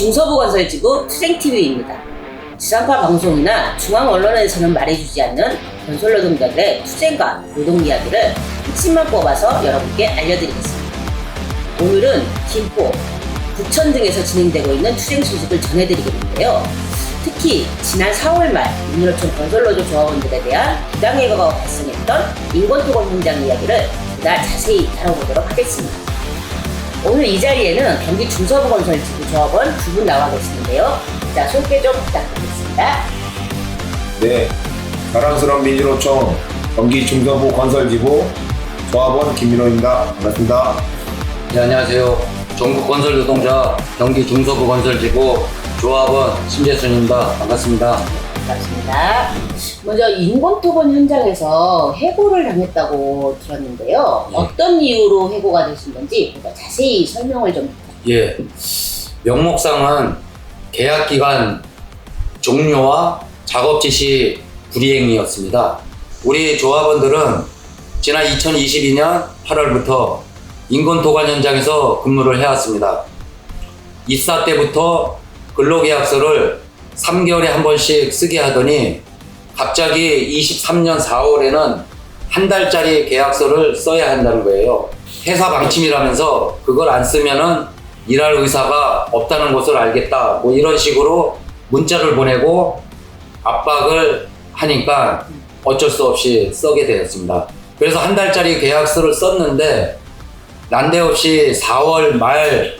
중서부건설지구 투쟁TV입니다. 지상파 방송이나 중앙 언론에서는 말해주지 않는 건설노동자들의 투쟁과 노동 이야기를 핵심만 뽑아서 여러분께 알려드리겠습니다. 오늘은 김포, 부천 등에서 진행되고 있는 투쟁 소식을 전해드리겠는데요. 특히 지난 4월 말 민노총 건설노조 조합원들에 대한 부당해고가 발생했던 인권토건 현장 이야기를 그날 자세히 다뤄보도록 하겠습니다. 오늘 이 자리에는 경기 중서부건설지구 조합원 두 분 나와 계시는데요. 자, 소개 좀 부탁드리겠습니다. 네, 사랑스러운 민주노총 경기 중서부건설지구 조합원 김민호입니다. 반갑습니다. 네, 안녕하세요. 전국건설노동자 경기 중서부건설지구 조합원 심재순입니다. 반갑습니다. 반갑습니다. 먼저 인권토건 현장에서 해고를 당했다고 들었는데요. 예. 어떤 이유로 해고가 되신 건지 자세히 설명을 좀. 예, 명목상은 계약기간 종료와 작업 지시 불이행이었습니다. 우리 조합원들은 지난 2022년 8월부터 인권토건 현장에서 근무를 해왔습니다. 입사 때부터 근로계약서를 3개월에 한 번씩 쓰게 하더니 갑자기 23년 4월에는 한 달짜리 계약서를 써야 한다는 거예요. 회사 방침이라면서 그걸 안 쓰면은 일할 의사가 없다는 것을 알겠다, 뭐 이런 식으로 문자를 보내고 압박을 하니까 어쩔 수 없이 쓰게 되었습니다. 그래서 한 달짜리 계약서를 썼는데 난데없이 4월 말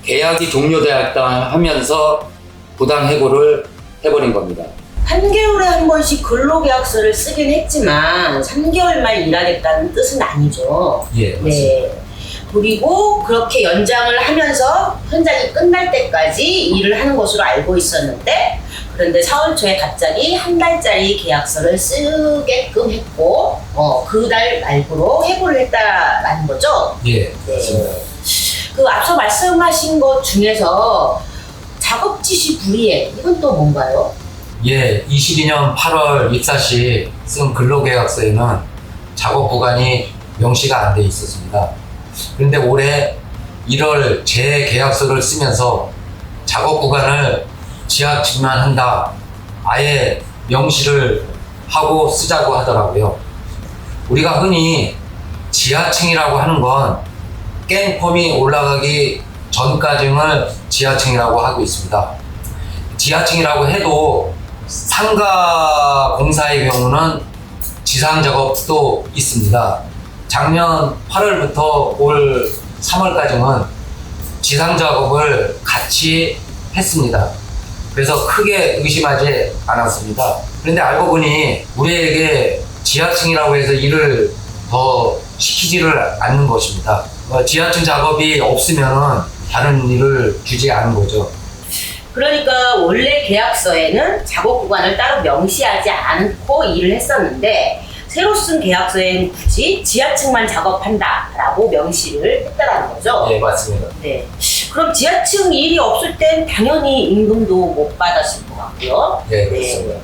계약이 종료되었다 하면서 부당해고를 해버린 겁니다. 3개월에 한 번씩 근로계약서를 쓰긴 했지만 3개월만 일하겠다는 뜻은 아니죠. 예, 맞습니다. 네. 그리고 그렇게 연장을 하면서 현장이 끝날 때까지 일을 하는 것으로 알고 있었는데, 그런데 4월 초에 갑자기 한 달짜리 계약서를 쓰게끔 했고, 그달 말고로 해고를 했다라는 거죠. 예, 네. 맞습니다. 그 앞서 말씀하신 것 중에서 작업 지시 불이행, 이건 또 뭔가요? 예, 22년 8월 입사 시 쓴 근로계약서에는 작업 구간이 명시가 안 돼 있었습니다. 그런데 올해 1월 재계약서를 쓰면서 작업 구간을 지하층만 한다, 아예 명시를 하고 쓰자고 하더라고요. 우리가 흔히 지하층이라고 하는 건 깽폼이 올라가기 전까지는 지하층이라고 하고 있습니다. 지하층이라고 해도 상가 공사의 경우는 지상 작업도 있습니다. 작년 8월부터 올 3월까지는 지상 작업을 같이 했습니다. 그래서 크게 의심하지 않았습니다. 그런데 알고 보니 우리에게 지하층이라고 해서 일을 더 시키지를 않는 것입니다. 지하층 작업이 없으면 다른 일을 주지 않은 거죠. 그러니까 원래 계약서에는 작업 구간을 따로 명시하지 않고 일을 했었는데, 새로 쓴 계약서에는 굳이 지하층만 작업한다라고 명시를 했다라는 거죠. 네, 맞습니다. 네. 그럼 지하층 일이 없을 땐 당연히 임금도 못 받았을 것 같고요. 네, 그렇습니다.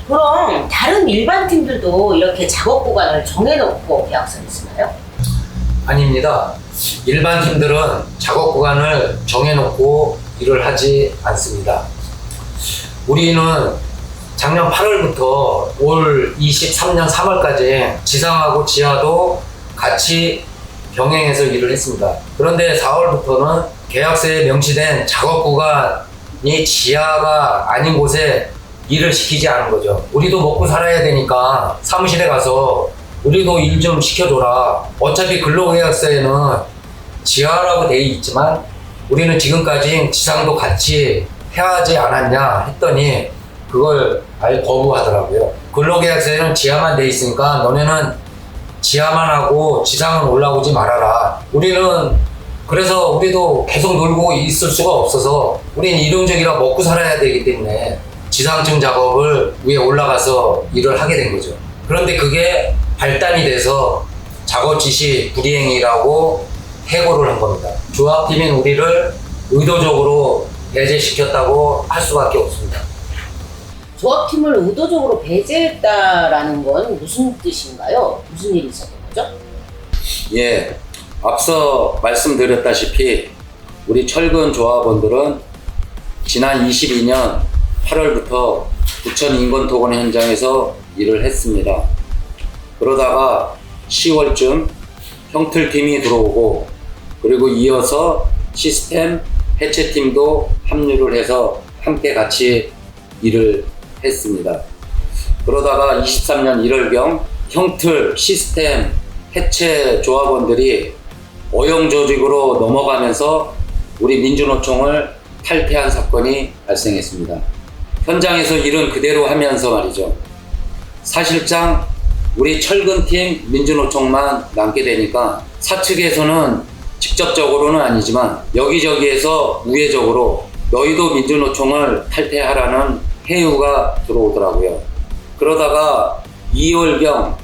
그럼 다른 일반 팀들도 이렇게 작업 구간을 정해놓고 계약서를 쓰나요? 아닙니다. 일반 팀들은 작업 구간을 정해놓고 일을 하지 않습니다. 우리는 작년 8월부터 올 23년 3월까지 지상하고 지하도 같이 병행해서 일을 했습니다. 그런데 4월부터는 계약서에 명시된 작업 구간이 지하가 아닌 곳에 일을 시키지 않은 거죠. 우리도 먹고 살아야 되니까 사무실에 가서 우리도 일 좀 시켜줘라. 어차피 근로계약서에는 지하라고 돼 있지만 우리는 지금까지 지상도 같이 해야 하지 않았냐 했더니 그걸 아예 거부하더라고요. 근로계약서에는 지하만 돼 있으니까 너네는 지하만 하고 지상은 올라오지 말아라. 그래서 우리도 계속 놀고 있을 수가 없어서 우리는 일용직이라 먹고 살아야 되기 때문에 지상층 작업을 위에 올라가서 일을 하게 된 거죠. 그런데 그게 발단이 돼서 작업 지시 불이행이라고 해고를 한 겁니다. 조합팀인 우리를 의도적으로 배제시켰다고 할 수밖에 없습니다. 조합팀을 의도적으로 배제했다라는 건 무슨 뜻인가요? 무슨 일이 있었던 거죠? 예, 앞서 말씀드렸다시피 우리 철근 조합원들은 지난 22년 8월부터 부천 인권토건 현장에서 일을 했습니다. 그러다가 10월쯤 형틀팀이 들어오고 그리고 이어서 시스템 해체팀도 합류를 해서 함께 같이 일을 했습니다. 그러다가 23년 1월경 형틀 시스템 해체 조합원들이 어용 조직으로 넘어가면서 우리 민주노총을 탈퇴한 사건이 발생했습니다. 현장에서 일은 그대로 하면서 말이죠. 사실상 우리 철근팀 민주노총만 남게 되니까 사측에서는 직접적으로는 아니지만 여기저기에서 우회적으로 너희도 민주노총을 탈퇴하라는 해유가 들어오더라고요. 그러다가 2월경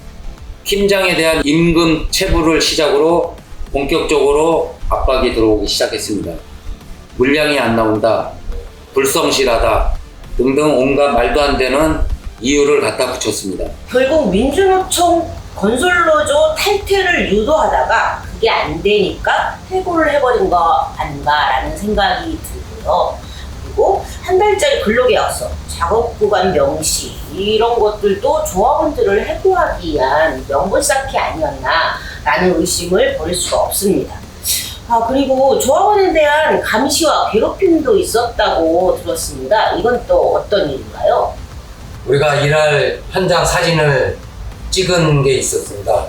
팀장에 대한 임금 체불을 시작으로 본격적으로 압박이 들어오기 시작했습니다. 물량이 안 나온다, 불성실하다 등등 온갖 말도 안 되는 이유를 갖다 붙였습니다. 결국 민주노총 건설노조 탈퇴를 유도하다가 그게 안 되니까 해고를 해버린 거 아닌가라는 생각이 들고요. 그리고 한 달짜리 근로계약서, 작업구간 명시 이런 것들도 조합원들을 해고하기 위한 명분 쌓기 아니었나라는 의심을 버릴 수가 없습니다. 그리고 조합원에 대한 감시와 괴롭힘도 있었다고 들었습니다. 이건 또 어떤 일인가요? 우리가 일할 현장 사진을 찍은 게 있었습니다.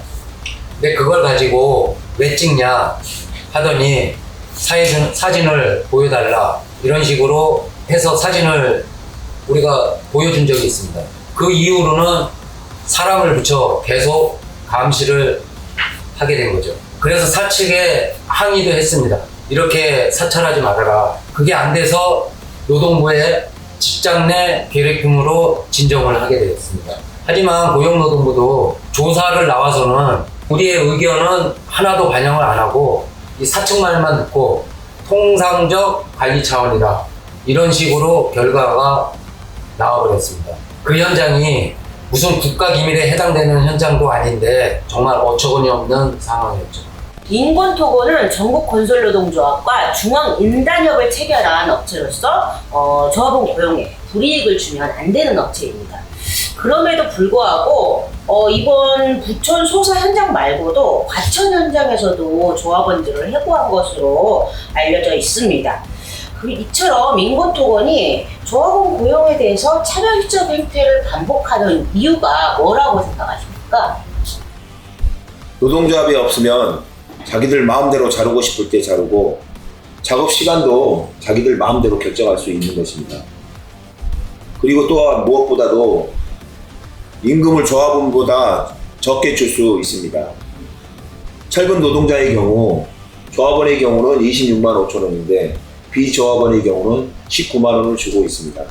근데 그걸 가지고 왜 찍냐 하더니 사진을 보여달라 이런 식으로 해서 사진을 우리가 보여준 적이 있습니다. 그 이후로는 사람을 붙여 계속 감시를 하게 된 거죠. 그래서 사측에 항의도 했습니다. 이렇게 사찰하지 말아라. 그게 안 돼서 노동부에 직장 내 괴롭힘으로 진정을 하게 되었습니다. 하지만 고용노동부도 조사를 나와서는 우리의 의견은 하나도 반영을 안 하고 이 사측 말만 듣고 통상적 관리 차원이다 이런 식으로 결과가 나와버렸습니다. 그 현장이 무슨 국가기밀에 해당되는 현장도 아닌데 정말 어처구니 없는 상황이었죠. 인권토건은 전국건설노동조합과 중앙인단협을 체결한 업체로서 조합원 고용에 불이익을 주면 안 되는 업체입니다. 그럼에도 불구하고 이번 부천 소사 현장 말고도 과천 현장에서도 조합원들을 해고한 것으로 알려져 있습니다. 이처럼 인권토건이 조합원 고용에 대해서 차별적 행태를 반복하는 이유가 뭐라고 생각하십니까? 노동조합이 없으면 자기들 마음대로 자르고 싶을 때 자르고 작업 시간도 자기들 마음대로 결정할 수 있는 것입니다. 그리고 또한 무엇보다도 임금을 조합원보다 적게 줄 수 있습니다. 철근 노동자의 경우 조합원의 경우는 26만 5천 원인데 비조합원의 경우는 19만 원을 주고 있습니다.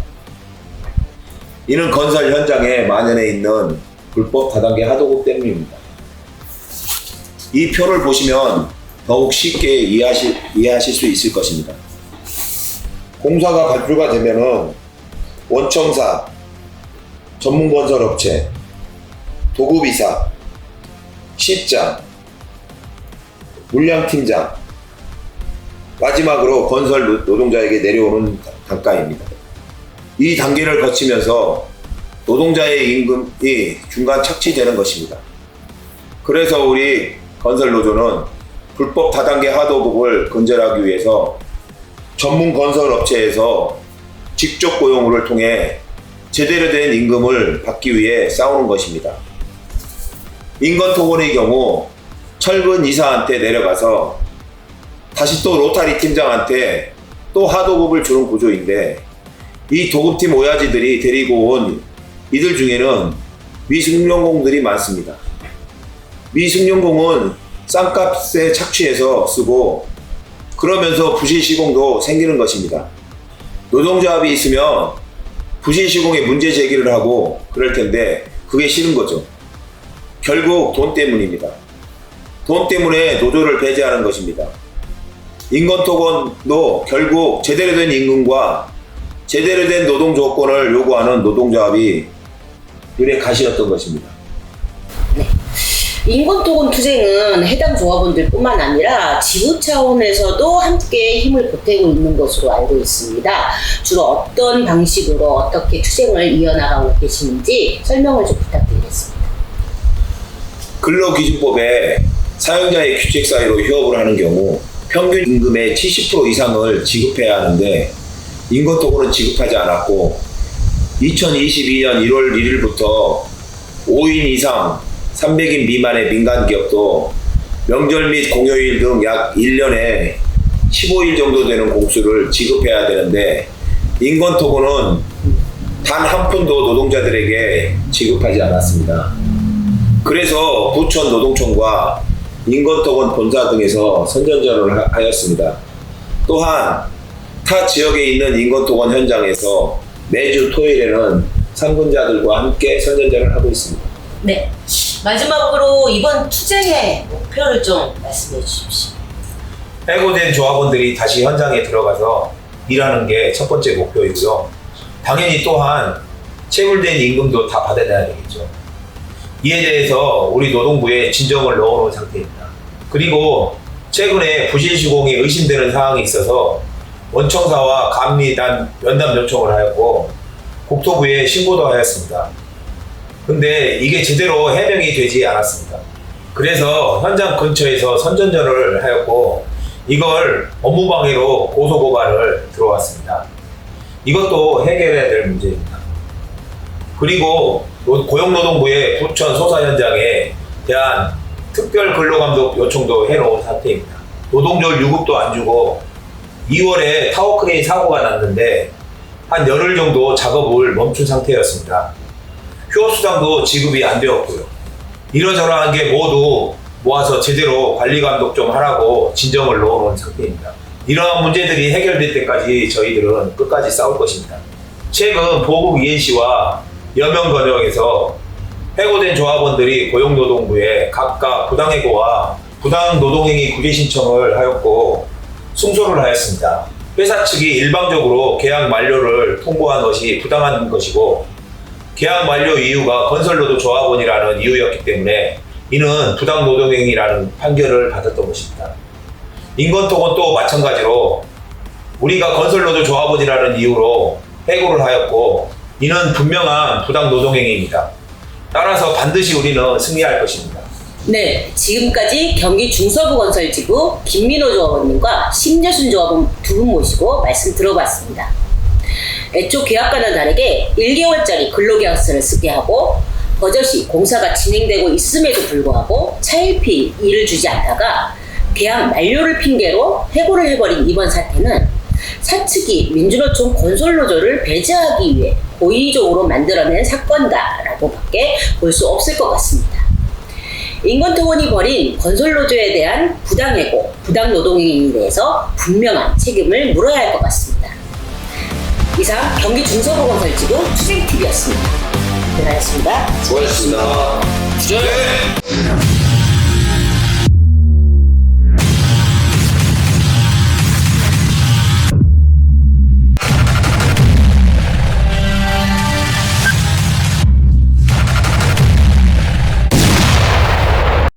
이는 건설 현장에 만연해 있는 불법 다단계 하도급 때문입니다. 이 표를 보시면 더욱 쉽게 이해하실 수 있을 것입니다. 공사가 발표가 되면은 원청사, 전문건설업체, 도급이사, 실장, 물량팀장, 마지막으로 건설 노동자에게 내려오는 단가입니다. 이 단계를 거치면서 노동자의 임금이 중간 착취되는 것입니다. 그래서 우리 건설노조는 불법 다단계 하도급을 근절하기 위해서 전문 건설업체에서 직접 고용을 통해 제대로 된 임금을 받기 위해 싸우는 것입니다. 인권토건의 경우 철근 이사한테 내려가서 다시 또 로타리 팀장한테 또 하도급을 주는 구조인데 이 도급팀 오야지들이 데리고 온 이들 중에는 미숙련공들이 많습니다. 미숙련공은 싼값에 착취해서 쓰고 그러면서 부실시공도 생기는 것입니다. 노동조합이 있으면 부실시공에 문제 제기를 하고 그럴 텐데 그게 싫은 거죠. 결국 돈 때문입니다. 돈 때문에 노조를 배제하는 것입니다. 인권토건도 결국 제대로 된 임금과 제대로 된 노동 조건을 요구하는 노동조합이 눈에 가시였던 것입니다. 네. 인권토건 투쟁은 해당 조합원들뿐만 아니라 지구 차원에서도 함께 힘을 보태고 있는 것으로 알고 있습니다. 주로 어떤 방식으로 어떻게 투쟁을 이어나가고 계시는지 설명을 좀 부탁드리겠습니다. 근로기준법에 사용자의 규칙 사유로 휴업을 하는 경우 평균 임금의 70% 이상을 지급해야 하는데 인권토건은 지급하지 않았고 2022년 1월 1일부터 5인 이상 300인 미만의 민간기업도 명절 및 공휴일 등 약 1년에 15일 정도 되는 공수를 지급해야 되는데 인권토건은 단 한 푼도 노동자들에게 지급하지 않았습니다. 그래서 부천 노동청과 인권토건 본사 등에서 선전전을 하였습니다. 또한 타 지역에 있는 인권토건 현장에서 매주 토요일에는 상근자들과 함께 선전전을 하고 있습니다. 네. 마지막으로 이번 투쟁의 목표를 좀 말씀해 주십시오. 해고된 조합원들이 다시 현장에 들어가서 일하는 게 첫 번째 목표이고요. 당연히 또한 체불된 임금도 다 받아내야 되겠죠. 이에 대해서 우리 노동부에 진정을 넣어놓은 상태입니다. 그리고 최근에 부실 시공이 의심되는 사항이 있어서 원청사와 감리단 면담 요청을 하였고 국토부에 신고도 하였습니다. 근데 이게 제대로 해명이 되지 않았습니다. 그래서 현장 근처에서 선전전을 하였고 이걸 업무방해로 고소고발을 들어왔습니다. 이것도 해결해야 될 문제입니다. 그리고 고용노동부의 부천 소사 현장에 대한 특별 근로감독 요청도 해놓은 상태입니다. 노동조율 유급도 안 주고 2월에 타워크레인 사고가 났는데 한 열흘 정도 작업을 멈춘 상태였습니다. 휴업수당도 지급이 안 되었고요. 이러저러한 게 모두 모아서 제대로 관리감독 좀 하라고 진정을 넣어놓은 상태입니다. 이러한 문제들이 해결될 때까지 저희들은 끝까지 싸울 것입니다. 최근 보국 ENC와 여명건영에서 해고된 조합원들이 고용노동부에 각각 부당해고와 부당노동행위 구제 신청을 하였고 승소를 하였습니다. 회사 측이 일방적으로 계약 만료를 통보한 것이 부당한 것이고 계약 만료 이유가 건설노조 조합원이라는 이유였기 때문에 이는 부당노동행위라는 판결을 받았던 것입니다. 인권토건 또 마찬가지로 우리가 건설노조 조합원이라는 이유로 해고를 하였고 이는 분명한 부당노동행위입니다. 따라서 반드시 우리는 승리할 것입니다. 네, 지금까지 경기 중서부건설지구 김민호 조합원님과 심여순 조합원 두 분 모시고 말씀 들어봤습니다. 애초 계약과는 다르게 1개월짜리 근로계약서를 쓰게 하고 버젓이 공사가 진행되고 있음에도 불구하고 차일피 일을 주지 않다가 계약 만료를 핑계로 해고를 해버린 이번 사태는 사측이 민주노총 건설노조를 배제하기 위해 고의적으로 만들어낸 사건다라고 밖에 볼 수 없을 것 같습니다. 인권토건이 벌인 건설노조에 대한 부당해고, 부당노동행위에 대해서 분명한 책임을 물어야 할 것 같습니다. 이상 경기 중서부건설지구 투쟁TV였습니다. 고생하셨습니다. 수고하셨습니다. 투쟁!